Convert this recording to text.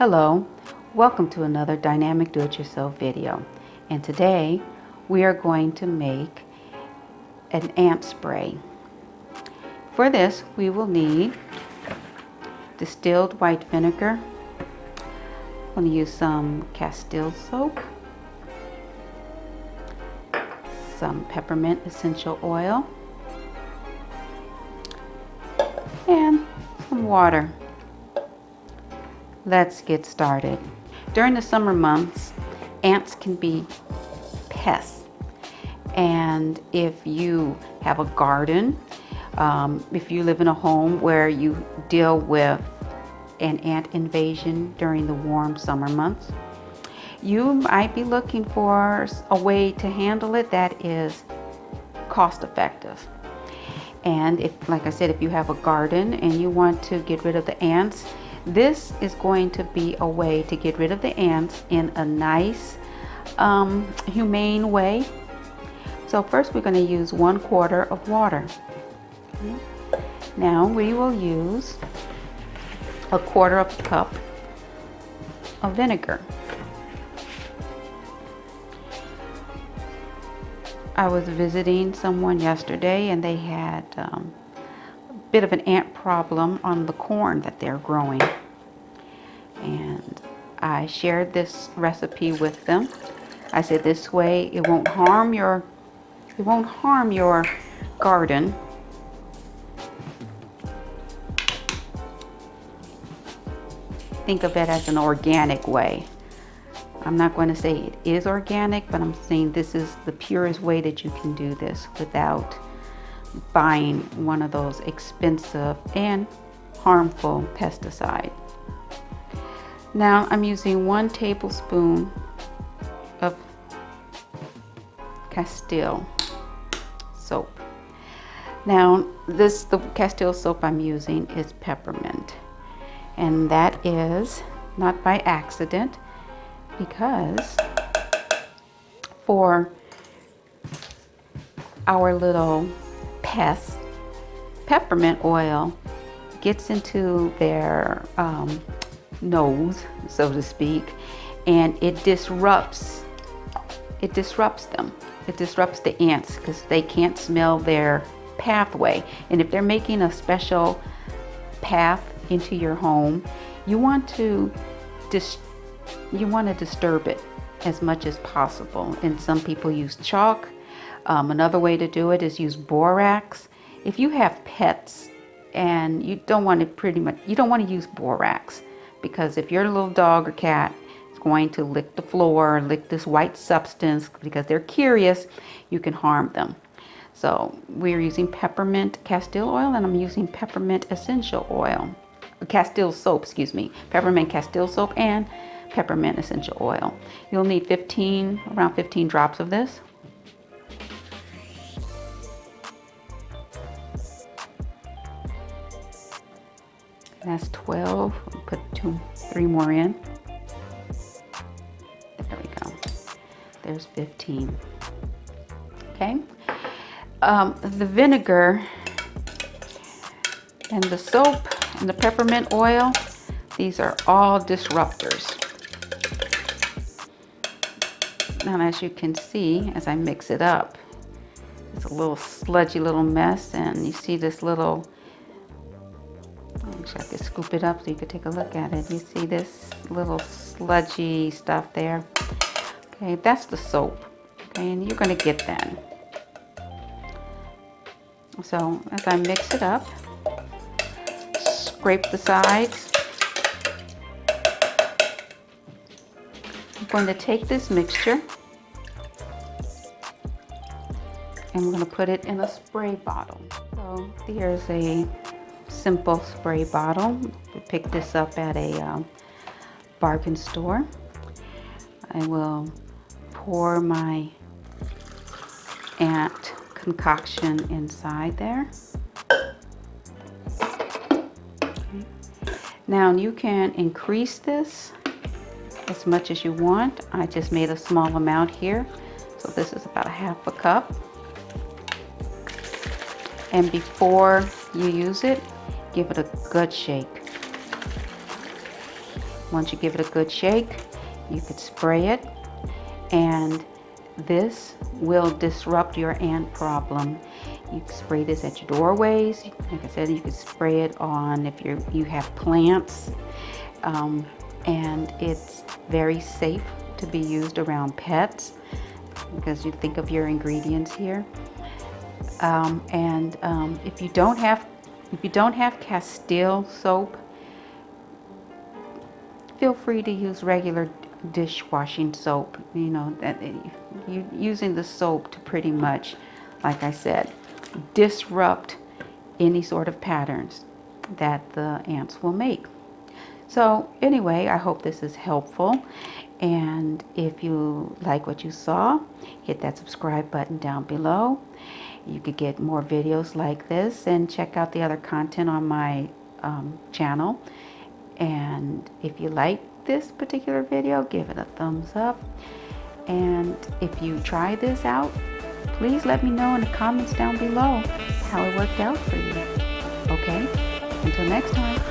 Hello, welcome to another dynamic do-it-yourself video, and today we are going to make an ant spray. For this we will need distilled white vinegar. I'm going to use some castile soap, some peppermint essential oil, and some water. Let's get started. During the summer months, ants can be pests. And if you have a garden, if you live in a home where you deal with an ant invasion during the warm summer months, you might be looking for a way to handle it that is cost effective. And if, like I said, if you have a garden and you want to get rid of the ants, this is going to be a way to get rid of the ants in a nice, humane way. So first we're going to use 1/4 of water. Okay. Now we will use 1/4 cup of vinegar. I was visiting someone yesterday and they had a bit of an ant problem on the corn that they're growing, and I shared this recipe with them. I said this way it won't harm your garden. Think of it as an organic way. I'm not going to say it is organic, but I'm saying this is the purest way that you can do this without buying one of those expensive and harmful pesticides. Now I'm using 1 tablespoon of castile soap. Now the castile soap I'm using is peppermint, and that is not by accident, because for our little pests, peppermint oil gets into their nose, so to speak, and it disrupts them. It disrupts the ants because they can't smell their pathway. And if they're making a special path into your home, you want to disturb it as much as possible. And some people use chalk. Another way to do it is use borax. If you have pets and you don't want to use borax, because if your little dog or cat is going to lick the floor, lick this white substance because they're curious, you can harm them. So we're using peppermint castile oil, and I'm using peppermint essential oil. Castile soap, excuse me. Peppermint castile soap and peppermint essential oil. You'll need around 15 drops of this. That's 12. I'll put 3 more in. There we go. There's 15. Okay. The vinegar and the soap and the peppermint oil, these are all disruptors. Now, as you can see, as I mix it up, it's a little sludgy little mess, and you see this little, actually I could scoop it up so you could take a look at it. You see this little sludgy stuff there? Okay, that's the soap. Okay, and you're going to get that. So as I mix it up, scrape the sides. I'm going to take this mixture and we're going to put it in a spray bottle. So here's a simple spray bottle. We picked this up at a bargain store. I will pour my ant concoction inside there. Okay. Now you can increase this as much as you want. I just made a small amount here, so this is about 1/2 cup. And before you use it, give it a good shake. Once you give it a good shake, you could spray it, and this will disrupt your ant problem. You can spray this at your doorways. Like I said, you can spray it on if you have plants, and it's very safe to be used around pets because you think of your ingredients here. If you don't have castile soap, feel free to use regular dishwashing soap. You know that you're using the soap to pretty much, like I said, disrupt any sort of patterns that the ants will make. So anyway, I hope this is helpful, and if you like what you saw, hit that subscribe button down below. You could get more videos like this and check out the other content on my channel. And if you like this particular video, give it a thumbs up. And if you try this out, please let me know in the comments down below how it worked out for you. Okay? Until next time.